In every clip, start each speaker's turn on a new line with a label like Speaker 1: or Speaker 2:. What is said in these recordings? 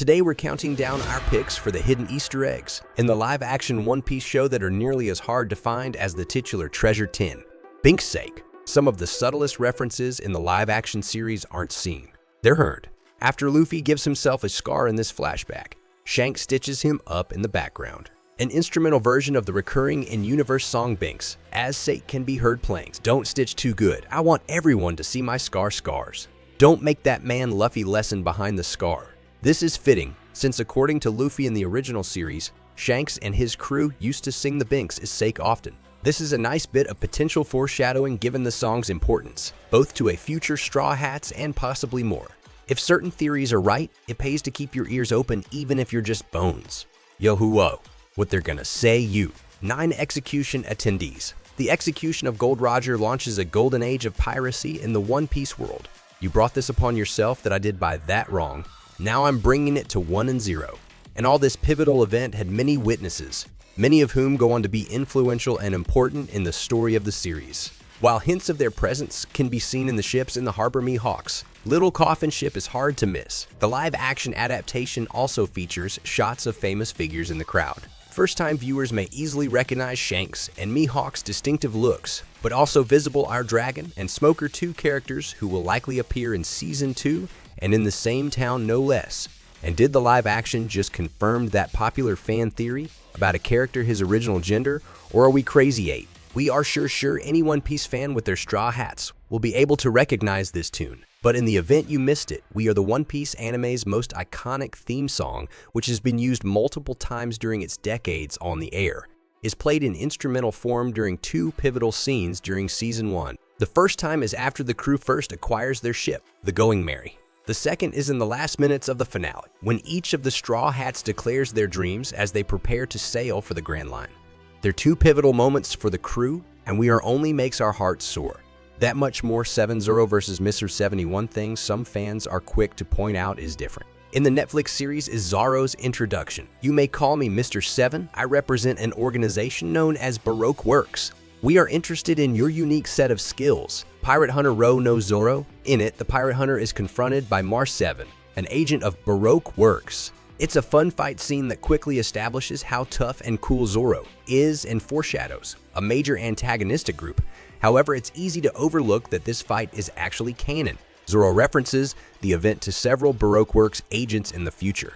Speaker 1: Today we're counting down our picks for the hidden Easter eggs in the live-action One Piece show that are nearly as hard to find as the titular Treasure 10. Binks' sake, some of the subtlest references in the live-action series aren't seen. They're heard. After Luffy gives himself a scar in this flashback, Shanks stitches him up in the background. An instrumental version of the recurring in-universe song Binks, As Sake, can be heard playing. Don't stitch too good. I want everyone to see my scars. Don't make that man Luffy lesson behind the scar. This is fitting, since according to Luffy in the original series, Shanks and his crew used to sing the Binks' sake often. This is a nice bit of potential foreshadowing given the song's importance, both to a future Straw Hats and possibly more. If certain theories are right, it pays to keep your ears open even if you're just bones. Yo-hoo-oh, what they're gonna say you. 9 execution attendees. The execution of Gold Roger launches a golden age of piracy in the One Piece world. You brought this upon yourself that I did by that wrong. Now I'm bringing it to 1 and 0. And all this pivotal event had many witnesses, many of whom go on to be influential and important in the story of the series. While hints of their presence can be seen in the ships in the Harbor Mihawks, Little Coffin Ship is hard to miss. The live-action adaptation also features shots of famous figures in the crowd. First-time viewers may easily recognize Shanks and Mihawk's distinctive looks, but also visible our Dragon and Smoker 2 characters who will likely appear in Season 2 and in the same town no less. And did the live-action just confirm that popular fan theory about a character his original gender, or are we crazy 8? We are sure any One Piece fan with their straw hats will be able to recognize this tune. But in the event you missed it, we are the One Piece anime's most iconic theme song, which has been used multiple times during its decades on the air, is played in instrumental form during 2 pivotal scenes during Season 1. The first time is after the crew first acquires their ship, the Going Merry. The second is in the last minutes of the finale, when each of the Straw Hats declares their dreams as they prepare to sail for the Grand Line. They're 2 pivotal moments for the crew, and we are only makes our hearts soar. That much more 7-0 versus Mr. 71 thing some fans are quick to point out is different. In the Netflix series is Zoro's introduction. You may call me Mr. 7. I represent an organization known as Baroque Works. We are interested in your unique set of skills. Pirate Hunter Ro knows Zoro. In it, the pirate hunter is confronted by Mars 7, an agent of Baroque Works. It's a fun fight scene that quickly establishes how tough and cool Zoro is and foreshadows a major antagonistic group. However, it's easy to overlook that this fight is actually canon. Zoro references the event to several Baroque Works agents in the future.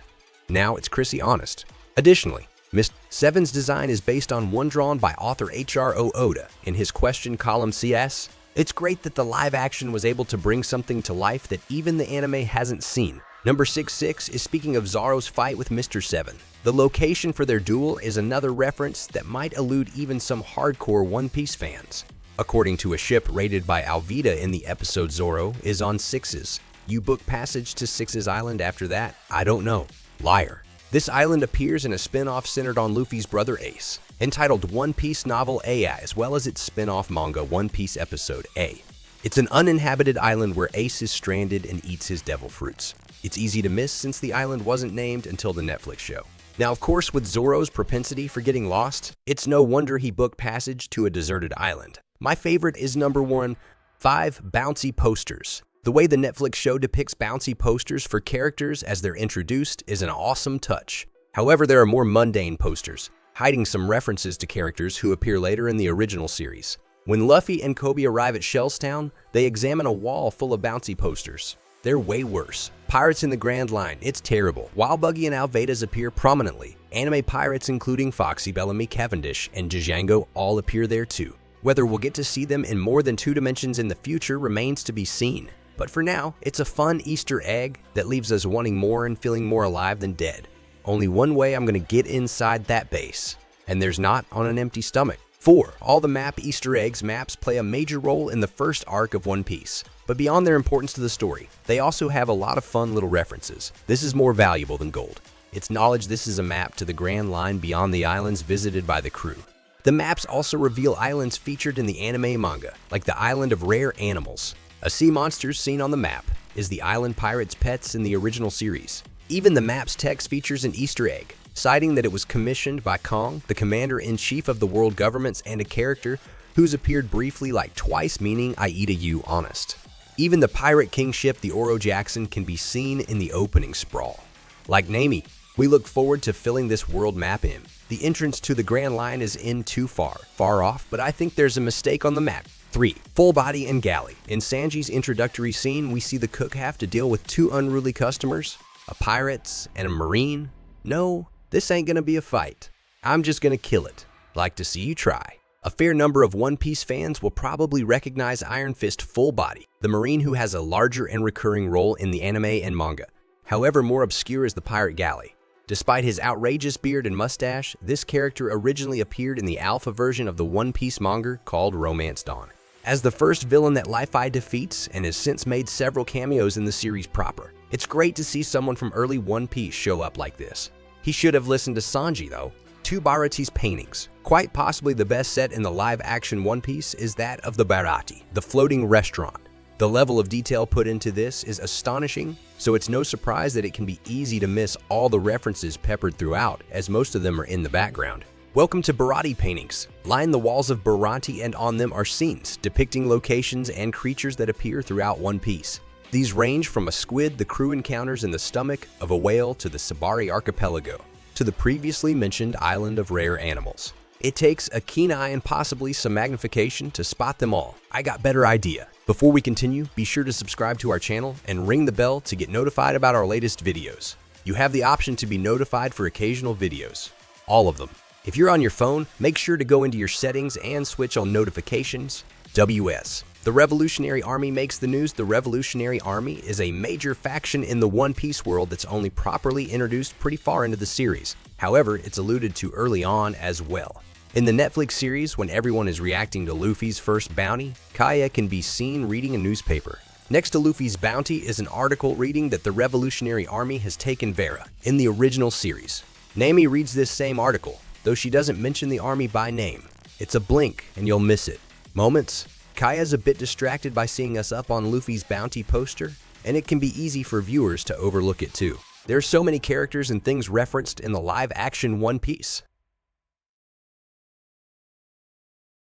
Speaker 1: Now it's Chrissy honest. Additionally, Mr. 7's design is based on one drawn by author H.R.O. Oda in his question column CS. It's great that the live action was able to bring something to life that even the anime hasn't seen. Number 66 is speaking of Zoro's fight with Mr. 7. The location for their duel is another reference that might elude even some hardcore One Piece fans. According to a ship rated by Alvida in the episode Zoro is on 6's. You book passage to 6's island after that? I don't know. Liar. This island appears in a spin-off centered on Luffy's brother Ace, entitled One Piece Novel AI, as well as its spin-off manga One Piece Episode A. It's an uninhabited island where Ace is stranded and eats his devil fruits. It's easy to miss since the island wasn't named until the Netflix show. Now, of course, with Zoro's propensity for getting lost, it's no wonder he booked passage to a deserted island. My favorite is number 1, 5 bouncy posters. The way the Netflix show depicts bouncy posters for characters as they're introduced is an awesome touch. However, there are more mundane posters, hiding some references to characters who appear later in the original series. When Luffy and Kobe arrive at Shellstown, they examine a wall full of bouncy posters. They're way worse. Pirates in the Grand Line, it's terrible. While Buggy and Alvedas appear prominently, anime pirates including Foxy, Bellamy, Cavendish, and Django all appear there too. Whether we'll get to see them in more than 2 dimensions in the future remains to be seen. But for now, it's a fun Easter egg that leaves us wanting more and feeling more alive than dead. Only one way I'm going to get inside that base, and there's not on an empty stomach. 4. All the map Easter eggs maps play a major role in the first arc of One Piece. But beyond their importance to the story, they also have a lot of fun little references. This is more valuable than gold. It's knowledge this is a map to the Grand Line beyond the islands visited by the crew. The maps also reveal islands featured in the anime manga, like the Island of Rare Animals. A sea monster seen on the map is the island pirates' pets in the original series. Even the map's text features an Easter egg, citing that it was commissioned by Kong, the commander-in-chief of the world governments, and a character who's appeared briefly like twice, meaning I eat a you honest. Even the Pirate King ship, the Oro Jackson, can be seen in the opening sprawl. Like Nami, we look forward to filling this world map in. The entrance to the Grand Line is in too far off, but I think there's a mistake on the map. 3. Full body and galley. In Sanji's introductory scene, we see the cook have to deal with two unruly customers, a pirate and a marine. No, this ain't gonna be a fight. I'm just gonna kill it. Like to see you try. A fair number of One Piece fans will probably recognize Iron Fist Full Body, the marine who has a larger and recurring role in the anime and manga. However, more obscure is the pirate galley. Despite his outrageous beard and mustache, this character originally appeared in the alpha version of the One Piece manga called Romance Dawn, as the first villain that Luffy defeats, and has since made several cameos in the series proper. It's great to see someone from early One Piece show up like this. He should have listened to Sanji though. 2. Baraty's paintings. Quite possibly the best set in the live-action One Piece is that of the Baraty, the floating restaurant. The level of detail put into this is astonishing, so it's no surprise that it can be easy to miss all the references peppered throughout, as most of them are in the background. Welcome to Baraty paintings. Line the walls of Baraty, and on them are scenes depicting locations and creatures that appear throughout One Piece. These range from a squid the crew encounters in the stomach of a whale to the Sabari archipelago, to the previously mentioned island of rare animals. It takes a keen eye and possibly some magnification to spot them all. I got better idea. Before we continue, be sure to subscribe to our channel and ring the bell to get notified about our latest videos. You have the option to be notified for occasional videos. All of them. If you're on your phone, make sure to go into your settings and switch on notifications. WS. The Revolutionary Army makes the news. The Revolutionary Army is a major faction in the One Piece world that's only properly introduced pretty far into the series. However, it's alluded to early on as well. In the Netflix series, when everyone is reacting to Luffy's first bounty, Kaya can be seen reading a newspaper. Next to Luffy's bounty is an article reading that the Revolutionary Army has taken Vera in the original series. Nami reads this same article, though she doesn't mention the army by name. It's a blink and you'll miss it. Moments. Kaya's a bit distracted by seeing us up on Luffy's bounty poster, and it can be easy for viewers to overlook it too. There are so many characters and things referenced in the live-action One Piece.